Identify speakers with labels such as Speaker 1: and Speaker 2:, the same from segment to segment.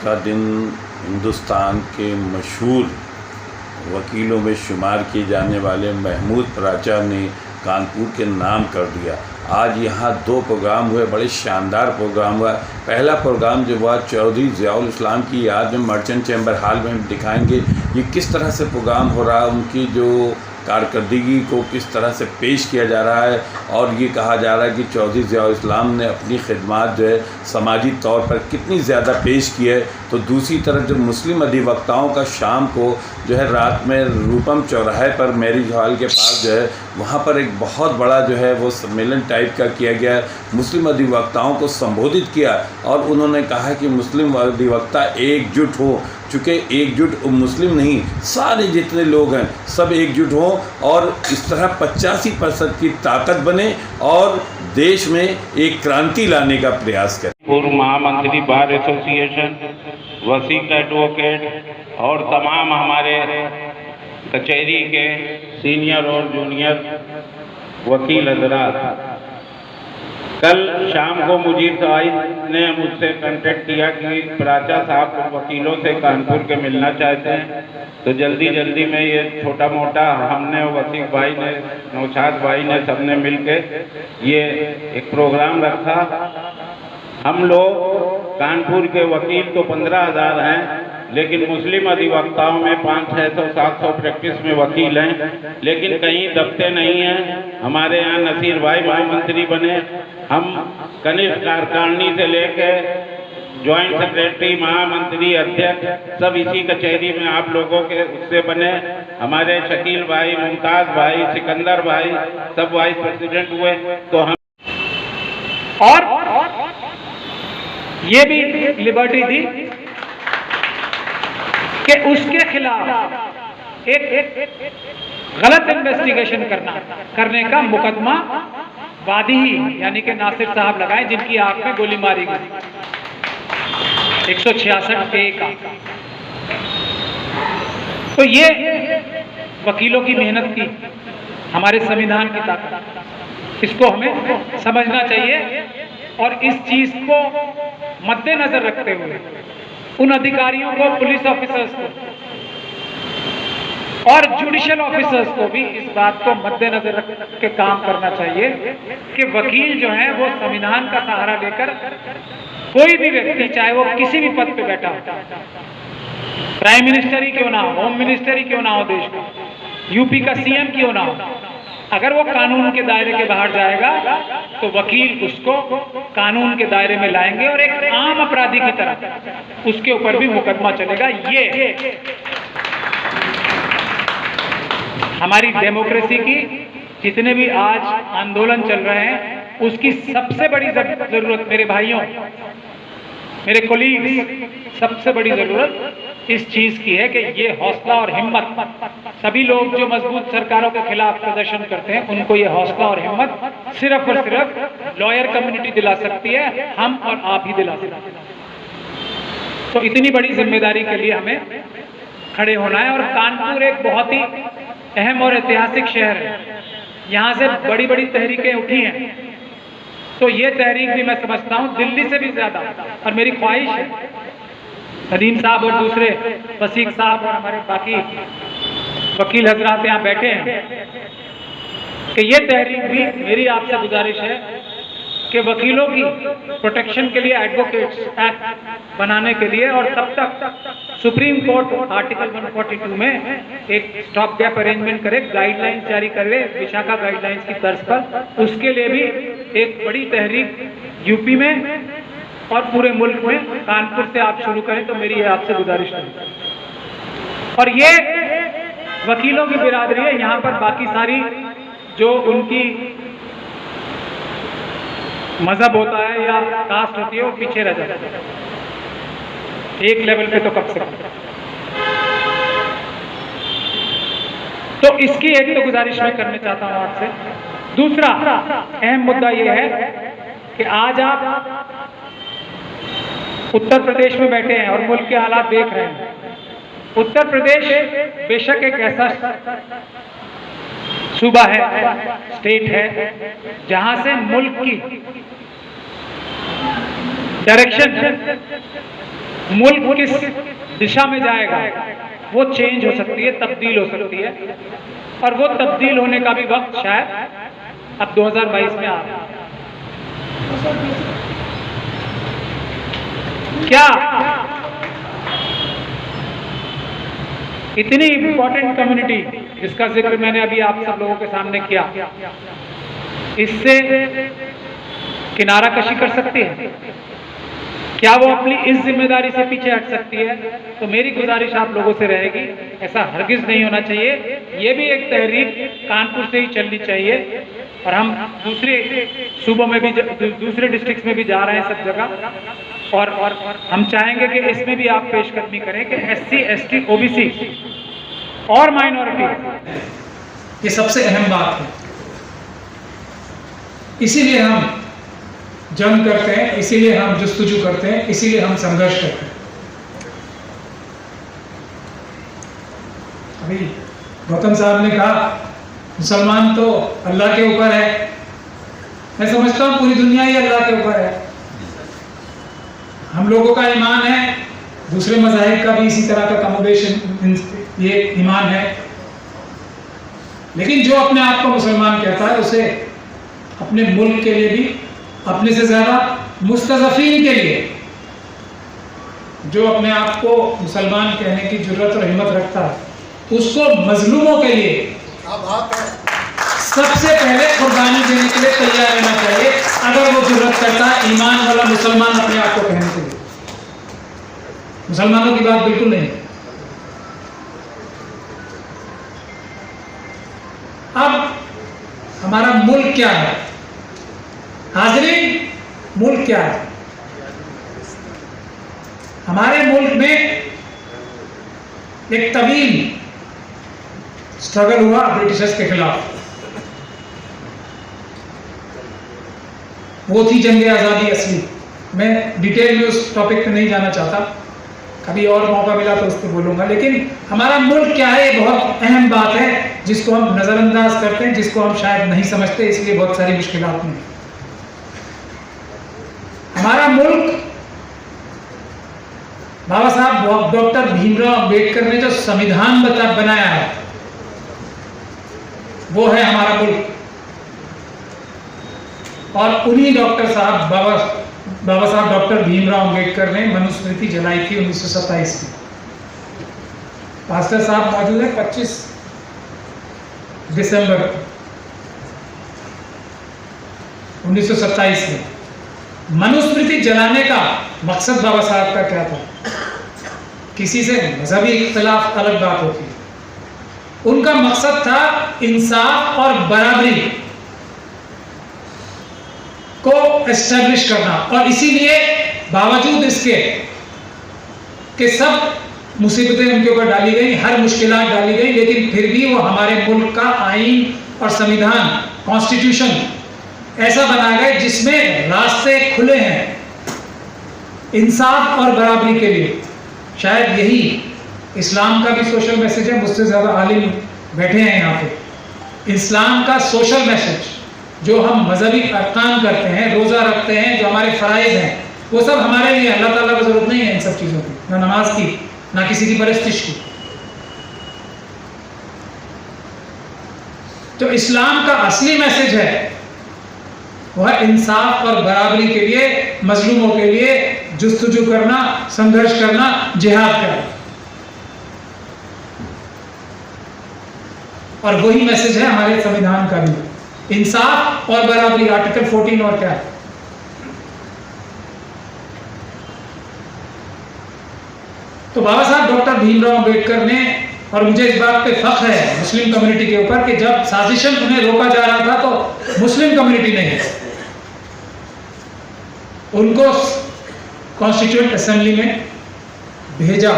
Speaker 1: का दिन हिंदुस्तान के मशहूर वकीलों में शुमार किए जाने वाले महमूद प्राचा ने कानपुर के नाम कर दिया। आज यहाँ 2 प्रोग्राम हुए, बड़े शानदार प्रोग्राम हुआ। पहला प्रोग्राम जो हुआ चौधरी ज़ियाउल इस्लाम की याद में मर्चेंट चैम्बर हॉल में हम दिखाएंगे ये किस तरह से प्रोग्राम हो रहा है, उनकी जो कारकर्दगी को किस तरह से पेश किया जा रहा है। और ये कहा जा रहा है कि चौधरी ज़ियाउल इस्लाम ने अपनी खिदमत जो है समाजी तौर पर कितनी ज़्यादा पेश की है। तो दूसरी तरफ जो मुस्लिम अधिवक्ताओं का शाम को जो है रात में रूपम चौराहे पर मैरिज हॉल के पास जो है वहाँ पर एक बहुत बड़ा जो है वो सम्मेलन टाइप का किया गया। मुस्लिम अधिवक्ताओं को संबोधित किया और उन्होंने कहा कि मुस्लिम अधिवक्ता एकजुट हो, चूँकि एकजुट मुस्लिम नहीं सारे जितने लोग हैं सब एकजुट हों और इस तरह 85% की ताकत बने और देश में एक क्रांति लाने का प्रयास करें।
Speaker 2: पूर्व महामंत्री बार एसोसिएशन, वसीक एडवोकेट और तमाम हमारे कचहरी के सीनियर और जूनियर वकील हजरात, कल शाम को मुजीब साहिब ने मुझसे कांटेक्ट किया कि प्राचा साहब वकीलों से कानपुर के मिलना चाहते हैं। तो जल्दी में ये छोटा मोटा हमने वसीक भाई ने, नौशाद भाई ने सबने मिल के ये एक प्रोग्राम रखा। हम लोग कानपुर के वकील तो 15,000 हैं, लेकिन मुस्लिम अधिवक्ताओं में 500-600-700 प्रैक्टिस में वकील हैं, लेकिन कहीं दबते नहीं हैं। हमारे यहाँ नसीर भाई महामंत्री बने, हम कनिष्ठ कार्यकारिणी से लेके जॉइंट सेक्रेटरी, महामंत्री, अध्यक्ष सब इसी कचहरी में आप लोगों के उससे बने। हमारे शकील भाई, मुमताज़ भाई, सिकंदर भाई सब वाइस प्रेसिडेंट हुए। तो हम
Speaker 3: और ये भी लिबर्टी दी कि उसके खिलाफ एक गलत इन्वेस्टिगेशन करने का मुकदमा वादी ही यानी कि नासिर साहब लगाए, जिनकी आंख में गोली मारी गई 166A का। तो ये वकीलों की मेहनत की, हमारे संविधान की ताकत, इसको हमें समझना चाहिए। और इस चीज को मद्देनजर रखते हुए उन अधिकारियों को, पुलिस ऑफिसर्स को और जुडिशियल ऑफिसर्स को भी इस बात को मद्देनजर रख के काम करना चाहिए कि वकील जो है वो संविधान का सहारा लेकर कोई भी व्यक्ति, चाहे वो किसी भी पद पे बैठा हो, प्राइम मिनिस्टर ही क्यों ना हो, होम मिनिस्टर ही क्यों ना हो, देश का यूपी का सीएम क्यों ना हो, अगर वो कानून के दायरे के बाहर जाएगा तो वकील उसको कानून के दायरे में लाएंगे और एक आम अपराधी की तरह उसके ऊपर भी मुकदमा चलेगा। ये हमारी डेमोक्रेसी की जितने भी आज आंदोलन चल रहे हैं उसकी सबसे बड़ी जरूरत, मेरे भाइयों, मेरे कोलीग्स, सबसे बड़ी जरूरत इस चीज की है कि ये हौसला और हिम्मत, सभी लोग जो मजबूत सरकारों के खिलाफ प्रदर्शन करते हैं उनको ये हौसला और हिम्मत सिर्फ और सिर्फ लॉयर कम्युनिटी दिला सकती है, हम और आप ही दिला सकते हैं। तो इतनी बड़ी जिम्मेदारी के लिए हमें खड़े होना है। और कानपुर एक बहुत ही अहम और ऐतिहासिक शहर है, यहाँ से बड़ी बड़ी तहरीकें उठी हैं। तो ये तहरीक भी मैं समझता हूँ दिल्ली से भी ज्यादा, और मेरी ख्वाहिश है नदीम साहब और दूसरे वसीक साहब और हमारे बाकी वकील हजरात यहाँ बैठे हैं कि ये तहरीक भी, मेरी आपसे गुजारिश है कि वकीलों की प्रोटेक्शन के लिए एडवोकेट्स एक्ट बनाने के लिए, और तब तक सुप्रीम कोर्ट आर्टिकल 142 में एक स्टॉप गैप अरेंजमेंट करे, गाइडलाइंस जारी करे विशाखा गाइडलाइंस की तर्ज पर, उसके लिए भी एक बड़ी तहरीक यूपी में और पूरे मुल्क में कानपुर से आप शुरू करें, तो मेरी आपसे गुजारिश है। और ये वकीलों की बिरादरी है, यहाँ पर बाकी सारी जो उनकी मजहब होता है या कास्ट होती है वो पीछे रह जाता है, एक लेवल पे तो कम से कम। तो इसकी एक तो गुजारिश मैं करना चाहता हूँ आपसे। दूसरा अहम मुद्दा ये है कि आज आप उत्तर प्रदेश में बैठे हैं और मुल्क के हालात देख रहे हैं। उत्तर प्रदेश बेशक एक ऐसा सूबा है, स्टेट है, जहां से मुल्क की डायरेक्शन मुल्क किस दिशा में जाएगा वो चेंज हो सकती है, तब्दील हो सकती है, और वो तब्दील होने का भी वक्त शायद अब 2022 में आ रहा है। क्या इतनी इंपॉर्टेंट कम्युनिटी जिसका जिक्र मैंने अभी आप सब लोगों के सामने किया, इससे किनारा कशी कर सकती है? क्या वो अपनी इस जिम्मेदारी से पीछे हट सकती है? तो मेरी गुजारिश आप लोगों से रहेगी, ऐसा हरगिज नहीं होना चाहिए। ये भी एक तहरीक कानपुर से ही चलनी चाहिए, और हम दूसरे सूबों में भी, दूसरे डिस्ट्रिक्ट्स में भी जा रहे हैं सब जगह, और हम चाहेंगे कि इसमें भी आप पेशकदमी करें कि SC, ST, OBC और माइनॉरिटी,
Speaker 4: ये सबसे अहम बात है। इसीलिए हम जंग करते हैं, इसीलिए हम जुस्तजू करते हैं, इसीलिए हम संघर्ष करते हैं। अभी गौतम साहब ने कहा मुसलमान तो अल्लाह के ऊपर है। मैं समझता हूँ पूरी दुनिया ही अल्लाह के ऊपर है। हम लोगों का ईमान है, दूसरे मज़ाहिब का भी इसी तरह का कमोबेशन ये ईमान है, लेकिन जो अपने आप को मुसलमान कहता है उसे अपने मुल्क के लिए भी, अपने से ज़्यादा मुस्तज़फ़ीन के लिए, जो अपने आप को मुसलमान कहने की जुर्रत और हिम्मत रखता है, उसको मजलूमों के लिए सबसे पहले कुर्बानी देने के लिए तैयार रहना चाहिए, अगर वो जुर्रत करता है ईमान वाला मुसलमान अपने आप को कहने के लिए। मुसलमानों की बात बिल्कुल नहीं। अब हमारा मुल्क क्या है? हाज़रीन, मुल्क क्या है? हमारे मुल्क में एक तवील स्ट्रगल हुआ ब्रिटिशर्स के खिलाफ। वो थी जंग आज़ादी असली। मैं डिटेल में उस टॉपिक पे नहीं जाना चाहता, कभी और मौका मिला तो उस पर बोलूँगा। लेकिन हमारा मुल्क क्या है, ये बहुत अहम बात है जिसको हम नज़रअंदाज करते हैं, जिसको हम शायद नहीं समझते, इसलिए बहुत सारी मुश्किलात में। हमारा मुल्क, बाबा साहब डॉक्टर भीमराव अंबेडकर ने जो संविधान बनाया है, वो है हमारा मुल्क। और उन्हीं डॉक्टर साहब बाबा साहब डॉक्टर भीमराव अंबेडकर ने मनुस्मृति जलाई थी 1927 में। पास्टर साहब मौजूद है 25 दिसंबर 1927 में। मनुस्मृति जलाने का मकसद बाबा साहब का क्या था? किसी से मजहबी इख्तिलाफ अलग बात होती है, उनका मकसद था इंसाफ और बराबरी को एस्टेब्लिश करना। और इसीलिए बावजूद इसके कि सब मुसीबतें उनके ऊपर डाली गई, हर मुश्किलात डाली गई, लेकिन फिर भी वो हमारे मुल्क का आईन और संविधान, कॉन्स्टिट्यूशन ऐसा बना गए जिसमें रास्ते खुले हैं इंसाफ और बराबरी के लिए। शायद यही इस्लाम का भी सोशल मैसेज है। मुझसे ज़्यादा आलिम बैठे हैं यहाँ पे। इस्लाम का सोशल मैसेज, जो हम मजहबी अरकान करते हैं, रोज़ा रखते हैं, जो हमारे फ़राइज़ हैं, वो सब हमारे लिए। अल्लाह ताला को ज़रूरत नहीं है इन सब चीज़ों की, ना नमाज की, ना किसी की परस्तिश की। जो इस्लाम का असली मैसेज है वह इंसाफ और बराबरी के लिए, मजलूमों के लिए जुस्तजू करना, संघर्ष करना, जिहाद करना। और वही मैसेज है हमारे संविधान का भी, इंसाफ और बराबरी। आर्टिकल 14 और क्या है? तो बाबा साहब डॉक्टर भीमराव अंबेडकर ने, और मुझे इस बात पे फख्र है मुस्लिम कम्युनिटी के ऊपर कि जब साजिशन उन्हें रोका जा रहा था तो मुस्लिम कम्युनिटी ने उनको कॉन्स्टिट्यूएंट असेंबली में भेजा,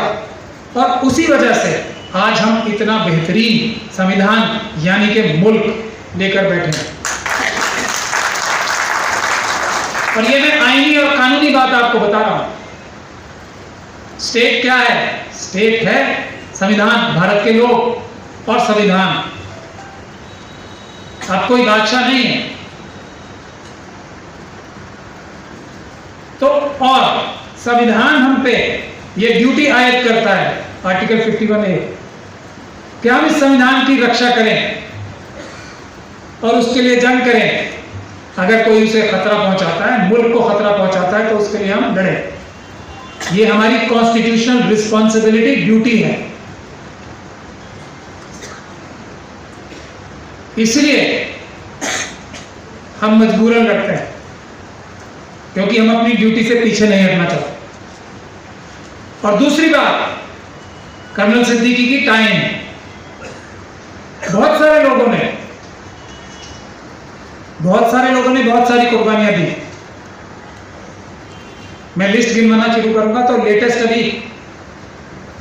Speaker 4: और उसी वजह से आज हम इतना बेहतरीन संविधान यानी कि मुल्क लेकर बैठे हैं। और ये मैं आईनी और कानूनी बात आपको बता रहा हूं। स्टेट क्या है? स्टेट है संविधान, भारत के लोग और संविधान। अब कोई बादशाह नहीं है। तो और संविधान हम पे ये ड्यूटी आयद करता है आर्टिकल 51A कि हम इस संविधान की रक्षा करें और उसके लिए जंग करें। अगर कोई उसे खतरा पहुंचाता है, मुल्क को खतरा पहुंचाता है, तो उसके लिए हम लड़ें। ये हमारी कॉन्स्टिट्यूशनल रिस्पॉन्सिबिलिटी, ड्यूटी है। इसलिए हम मजबूरन लड़ते हैं, क्योंकि हम अपनी ड्यूटी से पीछे नहीं हटना चाहते। और दूसरी बात, कर्नल सिद्दीकी की टाइम, बहुत सारे लोगों ने बहुत सारी कुर्बानियां दी। मैं लिस्ट गिनवाना शुरू करूंगा तो लेटेस्ट अभी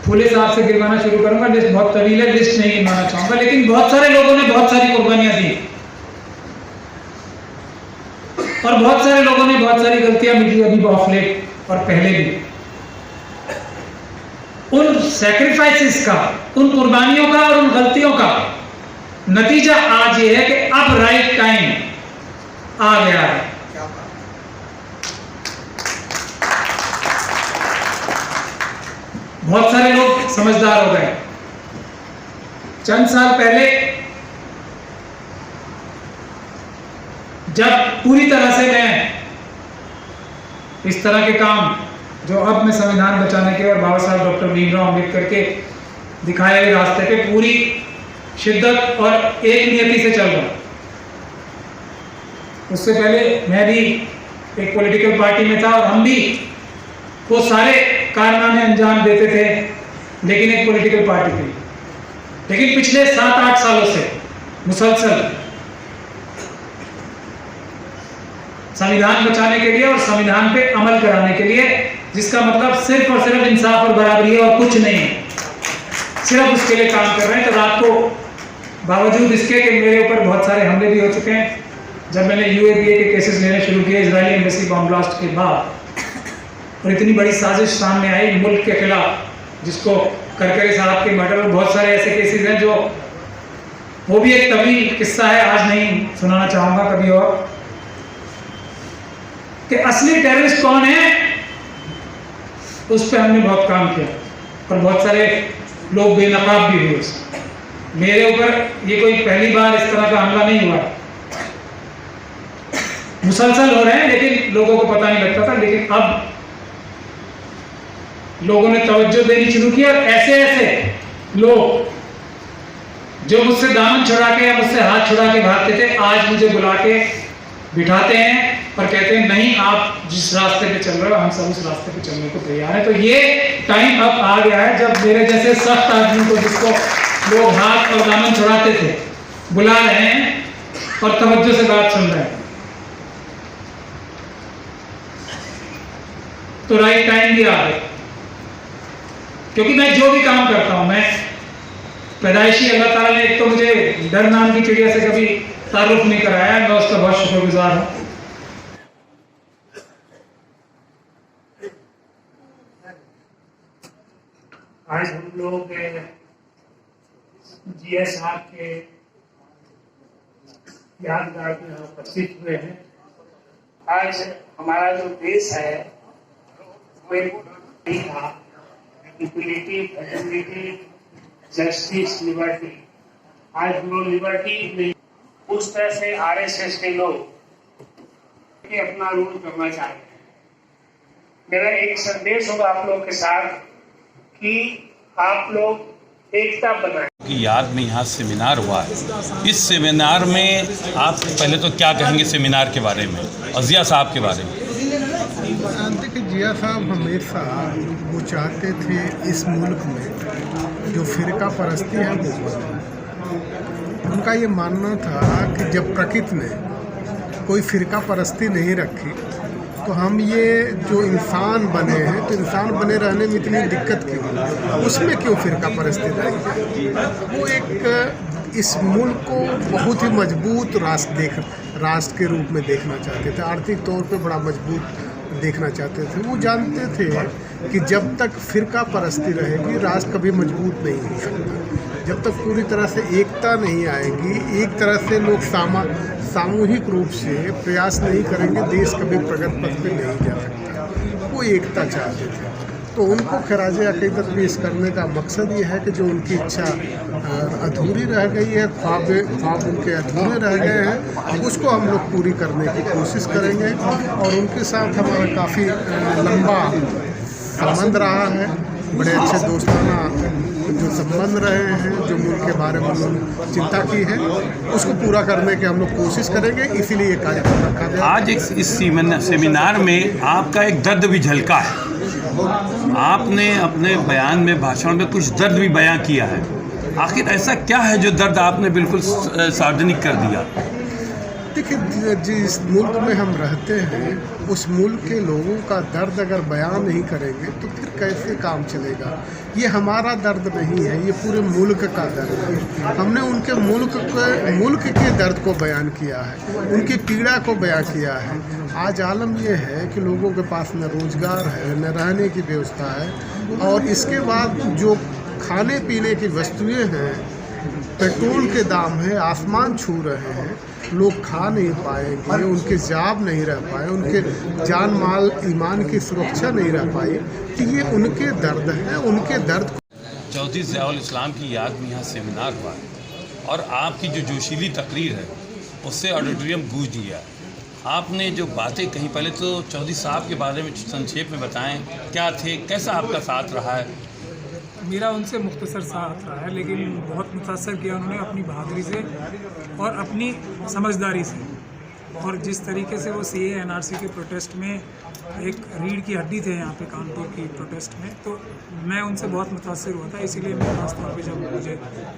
Speaker 4: फूले साहब से गिनवाना शुरू करूंगा। लिस्ट बहुत तवील है, लिस्ट नहीं गिनवाना चाहूंगा, लेकिन बहुत सारे लोगों ने बहुत सारी कुर्बानियां दी और बहुत सारे लोगों ने बहुत सारी गलतियां भी की, अभी ऑफ लेट और पहले भी। उन सैक्रिफाइसेस का, उन कुर्बानियों का और उन गलतियों का नतीजा आज ये है कि अब राइट टाइम आ गया है। बहुत सारे लोग समझदार हो गए। चंद साल पहले जब पूरी तरह से मैं इस तरह के काम जो अब मैं संविधान बचाने के और बाबा साहब डॉक्टर भीमराव अम्बेडकर के दिखाए हुए रास्ते पे पूरी शिद्दत और एक नियति से चल रहा, उससे पहले मैं भी एक पॉलिटिकल पार्टी में था और हम भी वो सारे कारनामे अंजाम देते थे, लेकिन एक पॉलिटिकल पार्टी थी। लेकिन पिछले 7-8 सालों से मुसलसल संविधान बचाने के लिए और संविधान पे अमल कराने के लिए, जिसका मतलब सिर्फ और सिर्फ इंसाफ और बराबरी है और कुछ नहीं, सिर्फ उसके लिए काम कर रहे हैं। तो रात को बावजूद इसके कि मेरे ऊपर बहुत सारे हमले भी हो चुके हैं, जब मैंने UAPA के केसेस लेने शुरू किए इजरायली एम्बेसी बॉम्ब ब्लास्ट के बाद, और इतनी बड़ी साजिश सामने आई मुल्क के खिलाफ, जिसको करकरे साहब के मर्डर और बहुत सारे ऐसे केसेस हैं जो, वो भी एक तवील किस्सा है, आज नहीं सुनाना चाहूँगा, कभी और, कि असली टेररिस्ट कौन है, उस पर हमने बहुत काम किया और बहुत सारे लोग बेनकाब भी हुए। मेरे ऊपर ये कोई पहली बार इस तरह का हमला नहीं हुआ, मुसलसल हो रहे हैं, लेकिन लोगों को पता नहीं लगता था। लेकिन अब लोगों ने तवज्जो देनी शुरू की और ऐसे ऐसे लोग जो मुझसे दामन छुड़ा के या मुझसे हाथ छुड़ा के भागते थे, आज मुझे बुला के बिठाते हैं और कहते हैं नहीं, आप जिस रास्ते पे चल रहे हो हम सब उस रास्ते पे चलने को तैयार हैं। तो ये टाइम अब आ गया है जब मेरे जैसे सख्त आदमी को, जिसको लोग हाथ और दामन छुड़ाते थे, बुला रहे हैं और तवज्जो से बात सुन रहे हैं। तो राइट टाइम भी आ गया, क्योंकि मैं जो भी काम करता हूं, मैं पैदाइशी, अल्लाह ताला ने एक तो मुझे डर नाम की चिड़िया से कभी तारुफ नहीं कराया, मैं उसका बहुत शुक्रगुजार हूं।
Speaker 5: आज हम लोग GS साहब के यादगार में उपस्थित हुए हैं। आज हमारा जो देश है वो एक नहीं था, इक्वलिटी, फ्रेटर्निटी, जस्टिस, लिबर्टी। आज हम लोग लिबर्टी नहीं, उस तरह से RSS के लोग अपना रूल करना चाहते हैं। मेरा एक संदेश होगा आप लोग के साथ कि आप लोग एकता बनाएं।
Speaker 6: की याद में यहाँ सेमिनार हुआ है। इस सेमिनार में आप पहले तो क्या कहेंगे सेमिनार के बारे में और जिया साहब के बारे में?
Speaker 7: देखिए, जिया साहब हमेशा वो चाहते थे इस मुल्क में जो फिरका परस्ती है वो बंद। उनका ये मानना था कि जब प्रकृति ने कोई फिरका परस्ती नहीं रखी तो हम ये जो इंसान बने हैं, तो इंसान बने रहने में इतनी दिक्कत क्यों, उसमें क्यों फिरका परस्ती रहेगी। वो एक इस मुल्क को बहुत ही मजबूत राष्ट्र के रूप में देखना चाहते थे, आर्थिक तौर पे बड़ा मजबूत देखना चाहते थे। वो जानते थे कि जब तक फिरका परस्ती रहेगी राष्ट्र कभी मजबूत नहीं हो सकता। जब तक पूरी तरह से एकता नहीं आएगी, एक तरह से लोग सामूहिक रूप से प्रयास नहीं करेंगे, देश कभी प्रगति पथ पे नहीं जा सकता। वो एकता चाहते थे। तो उनको खराज अकीदत पेश करने का मकसद ये है कि जो उनकी इच्छा अधूरी रह गई है, ख्वाब उनके अधूरे रह गए हैं, उसको हम लोग पूरी करने की कोशिश करेंगे। और उनके साथ हमारा काफ़ी लंबा संबंध रहा है, बड़े अच्छे दोस्ताना जो संबंध रहे हैं, जो मुल्क के बारे में उन्होंने चिंता की है, उसको पूरा करने की हम लोग कोशिश करेंगे। इसीलिए ये कार्यक्रम रखा गया।
Speaker 6: आज इस सेमिनार में आपका एक दर्द भी झलका है। आपने अपने बयान में, भाषण में कुछ दर्द भी बयां किया है। आखिर ऐसा क्या है जो दर्द आपने बिल्कुल सार्वजनिक कर दिया?
Speaker 7: देखिए, जिस मुल्क में हम रहते हैं उस मुल्क के लोगों का दर्द अगर बयान नहीं करेंगे तो फिर कैसे काम चलेगा। ये हमारा दर्द नहीं है, ये पूरे मुल्क का दर्द है। हमने उनके मुल्क के दर्द को बयान किया है, उनकी पीड़ा को बयान किया है। आज आलम यह है कि लोगों के पास न रोज़गार है, न रहने की व्यवस्था है, और इसके बाद जो खाने पीने की वस्तुएं हैं, पेट्रोल के दाम है आसमान छू रहे हैं, लोग खा नहीं पाएंगे, उनके जाब नहीं रह पाए, उनके जान माल ईमान की सुरक्षा नहीं रह पाई, कि ये उनके दर्द है। उनके दर्द
Speaker 6: चौधरी ज़ियाउल इस्लाम की याद में यहाँ सेमिनार हुआ है और आपकी जो जोशीली तकरीर है उससे ऑडिटोरियम गूंज गया। आपने जो बातें कहीं, पहले तो चौधरी साहब के बारे में संक्षेप में बताएं, क्या थे, कैसा आपका साथ रहा है?
Speaker 4: मेरा उनसे मुख्तसर साथ रहा है, लेकिन बहुत मुतासर किया उन्होंने अपनी बहादुरी से और अपनी समझदारी से, और जिस तरीके से वो CAA NRC के प्रोटेस्ट में एक रीढ़ की हड्डी थे यहाँ पे कानपुर की प्रोटेस्ट में, तो मैं उनसे बहुत मुतासर हुआ था। इसीलिए मैं खास तौर पे जब मुझे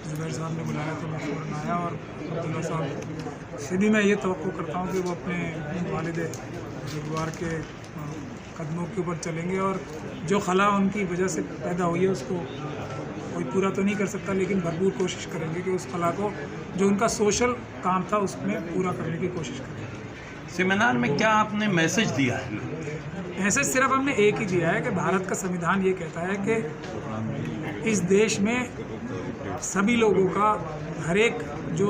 Speaker 4: ज़ुबैर साहब ने बुलाया तो मैं फ़ौरन आया, और अब्दुल्ला साहब से भी मैं ये तवक्को करता हूँ कि वो अपने वालिद बुजुर्गवार के कदमों के ऊपर चलेंगे, और जो खला उनकी वजह से पैदा हुई है उसको कोई पूरा तो नहीं कर सकता, लेकिन भरपूर कोशिश करेंगे कि उस खला को, जो उनका सोशल काम था, उसमें पूरा करने की कोशिश करेंगे।
Speaker 6: सेमिनार में क्या आपने मैसेज दिया है?
Speaker 4: मैसेज सिर्फ हमने एक ही दिया है कि भारत का संविधान ये कहता है कि इस देश में सभी लोगों का, हर एक जो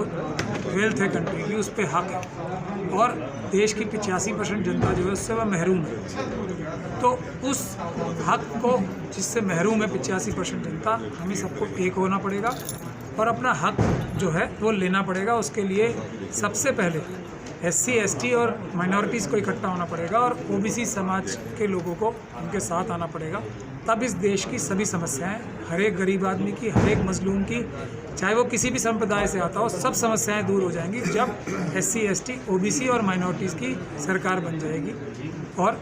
Speaker 4: वेल्थ है कंट्री की, उस पर हक है, और देश की 85% जनता जो है उससे वह महरूम है। तो उस हक को, जिससे महरूम है 85% जनता, हमें सबको एक होना पड़ेगा और अपना हक जो है वो लेना पड़ेगा। उसके लिए सबसे पहले SC ST और माइनॉरिटीज़ को इकट्ठा होना पड़ेगा, और OBC समाज के लोगों को उनके साथ आना पड़ेगा। तब इस देश की सभी समस्याएं, हर एक गरीब आदमी की, हर एक मजलूम की, चाहे वो किसी भी संप्रदाय से आता हो, सब समस्याएं दूर हो जाएंगी जब SC ST OBC और माइनॉरिटीज़ की सरकार बन जाएगी और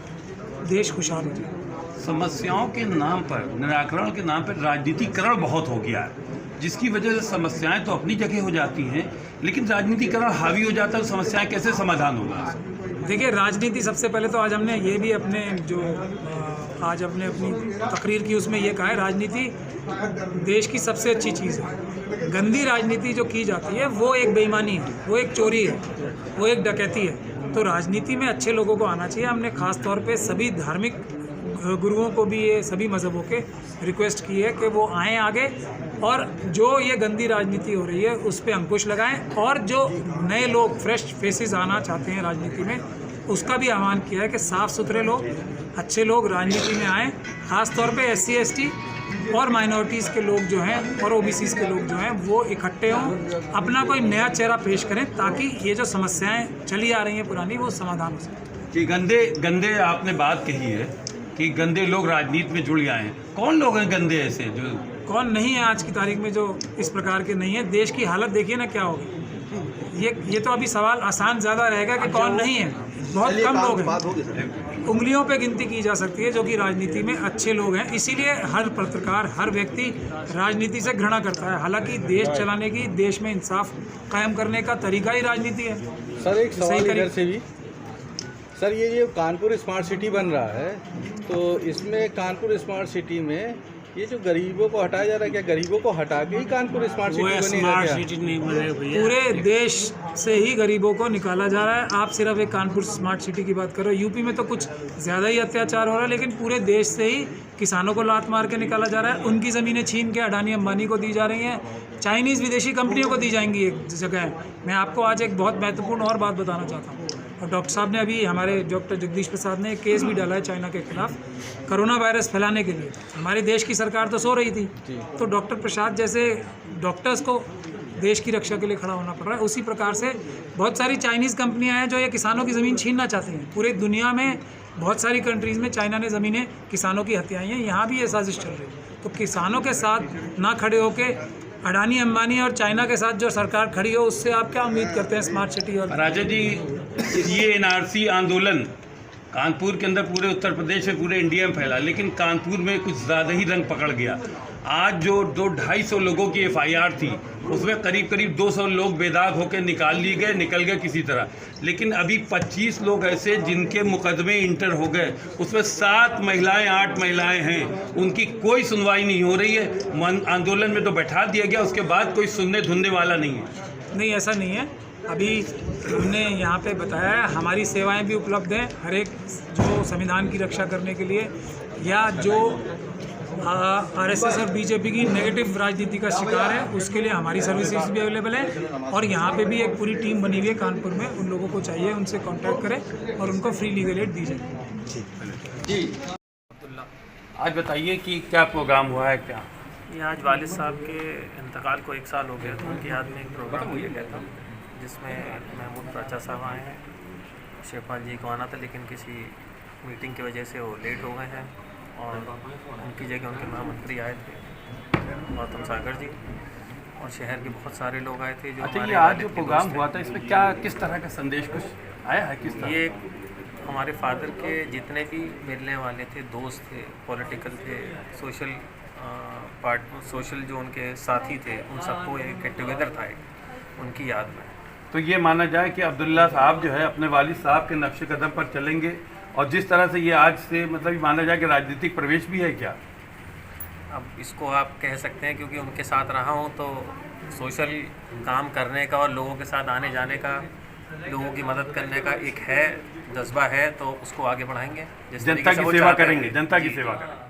Speaker 4: देश खुशहाल हो जाएगा।
Speaker 6: समस्याओं के नाम पर, निराकरण के नाम पर राजनीतिकरण बहुत हो गया है, जिसकी वजह से समस्याएं तो अपनी जगह हो जाती हैं, लेकिन राजनीतिकरण हावी हो जाता है तो समस्याएं कैसे समाधान होगा?
Speaker 4: देखिए, राजनीति सबसे पहले तो आज हमने ये भी अपने आज अपने अपनी तकरीर की उसमें ये कहा है, राजनीति देश की सबसे अच्छी चीज़ है। गंदी राजनीति जो की जाती है वो एक बेईमानी है, वो एक चोरी है, वो एक डकैती है। तो राजनीति में अच्छे लोगों को आना चाहिए। हमने खास तौर पे सभी धार्मिक गुरुओं को भी, ये सभी मज़हबों के रिक्वेस्ट की है कि वो आएँ आगे, और जो ये गंदी राजनीति हो रही है उस पर अंकुश लगाएं, और जो नए लोग, फ्रेश फेसेस आना चाहते हैं राजनीति में, उसका भी आह्वान किया है कि साफ़ सुथरे लोग, अच्छे लोग राजनीति में आएँ। ख़ास तौर पे SC ST और माइनॉरिटीज़ के लोग जो हैं और OBCs के लोग जो हैं वो इकट्ठे हों, अपना कोई नया चेहरा पेश करें, ताकि ये जो समस्याएं चली आ रही हैं पुरानी, वो समाधान हो सके।
Speaker 6: कि गंदे आपने बात कही है कि गंदे लोग राजनीति में जुड़ गए हैं। कौन लोग हैं गंदे ऐसे जो?
Speaker 4: कौन नहीं है आज की तारीख में जो इस प्रकार के नहीं है? देश की हालत देखिए ना क्या होगी। ये तो अभी सवाल आसान ज़्यादा रहेगा कि कौन नहीं है। बहुत कम लोग हैं, उंगलियों पे गिनती की जा सकती है जो कि राजनीति में अच्छे लोग हैं। इसीलिए हर पत्रकार, हर व्यक्ति राजनीति से घृणा करता है। हालांकि देश चलाने की, देश में इंसाफ कायम करने का तरीका ही राजनीति है।
Speaker 8: सर, एक सवाल इधर से भी, सर, ये जो कानपुर स्मार्ट सिटी बन रहा है, तो इसमें कानपुर स्मार्ट सिटी में ये जो गरीबों को हटाया जा रहा है, क्या गरीबों को हटा के ही कानपुर स्मार्ट सिटी बनेगा क्या?
Speaker 4: पूरे देश से ही गरीबों को निकाला जा रहा है। आप सिर्फ एक कानपुर स्मार्ट सिटी की बात करो, यूपी में तो कुछ ज़्यादा ही अत्याचार हो रहा है, लेकिन पूरे देश से ही किसानों को लात मार के निकाला जा रहा है। उनकी ज़मीनें छीन के अडानी अंबानी को दी जा रही हैं, चाइनीज़ विदेशी कंपनियों को दी जाएंगी एक जगह। मैं आपको आज एक बहुत महत्वपूर्ण और बात बताना चाहता हूँ। और डॉक्टर साहब ने अभी, हमारे डॉक्टर जगदीश प्रसाद ने एक केस भी डाला है चाइना के खिलाफ कोरोना वायरस फैलाने के लिए। हमारे देश की सरकार तो सो रही थी, तो डॉक्टर प्रसाद जैसे डॉक्टर्स को देश की रक्षा के लिए खड़ा होना पड़ रहा है। उसी प्रकार से बहुत सारी चाइनीज़ कंपनियां हैं जो ये किसानों की ज़मीन छीनना चाहती हैं। पूरे दुनिया में बहुत सारी कंट्रीज़ में चाइना ने ज़मीनें किसानों की हत्याएं हैं, यहाँ भी ये साजिश चल रही है। तो किसानों के साथ ना खड़े होके अडानी अंबानी और चाइना के साथ जो सरकार खड़ी हो, उससे आप क्या उम्मीद करते हैं स्मार्ट सिटी? और
Speaker 6: राजा जी, ये एनआरसी आंदोलन कानपुर के अंदर पूरे उत्तर प्रदेश में, पूरे इंडिया में फैला, लेकिन कानपुर में कुछ ज़्यादा ही रंग पकड़ गया। आज जो 200-250 लोगों की FIR थी, उसमें करीब 200 लोग बेदाग होकर निकल गए किसी तरह। लेकिन अभी 25 लोग ऐसे जिनके मुकदमे इंटर हो गए, उसमें 7 महिलाएं 8 महिलाएं हैं, उनकी कोई सुनवाई नहीं हो रही है। आंदोलन में तो बैठा दिया गया, उसके बाद कोई सुनने धुनने वाला नहीं है।
Speaker 4: नहीं, ऐसा नहीं है। अभी हमने यहाँ पे बताया है, हमारी सेवाएं भी उपलब्ध हैं हर एक जो संविधान की रक्षा करने के लिए, या जो RSS और BJP की नेगेटिव राजनीति का शिकार है, उसके लिए हमारी सर्विसेज भी अवेलेबल है। और यहाँ पे भी एक पूरी टीम बनी हुई है कानपुर में। उन लोगों को चाहिए उनसे कांटेक्ट करें और उनको फ्री लीगल एड दी जाए।
Speaker 6: जी, आज बताइए कि क्या प्रोग्राम हुआ है? क्या
Speaker 9: ये आज वालिद साहब के इंतकाल को 1 साल हो गया था, उनकी याद में एक प्रोग्राम किया गया था जिसमें महमूद प्राचा साहब आए हैं। शिवपाल जी को आना था, लेकिन किसी मीटिंग की वजह से वो लेट हो गए हैं और उनकी जगह उनके महामंत्री आए थे गौतम सागर जी, और शहर के बहुत सारे लोग आए थे। जो
Speaker 6: अच्छा, ये आज जो प्रोग्राम हुआ था, इसमें क्या किस तरह का संदेश कुछ आया है? किस तरह?
Speaker 9: ये हमारे फादर के जितने भी मिलने वाले थे, दोस्त थे, पॉलिटिकल थे, सोशल जो उनके साथी थे, उन सबको एक गेट टुगेदर था उनकी याद में।
Speaker 6: तो ये माना जाए कि अब्दुल्ला साहब जो है अपने वालिद साहब के नक्शे कदम पर चलेंगे, और जिस तरह से ये आज से मतलब ये माना जाए कि राजनीतिक प्रवेश भी है क्या?
Speaker 9: अब इसको आप कह सकते हैं, क्योंकि उनके साथ रहा हूँ तो सोशल काम करने का और लोगों के साथ आने जाने का, लोगों की मदद करने का एक है जज्बा है, तो उसको आगे बढ़ाएंगे।
Speaker 6: जनता की सेवा करेंगे, जनता की सेवा करेंगे।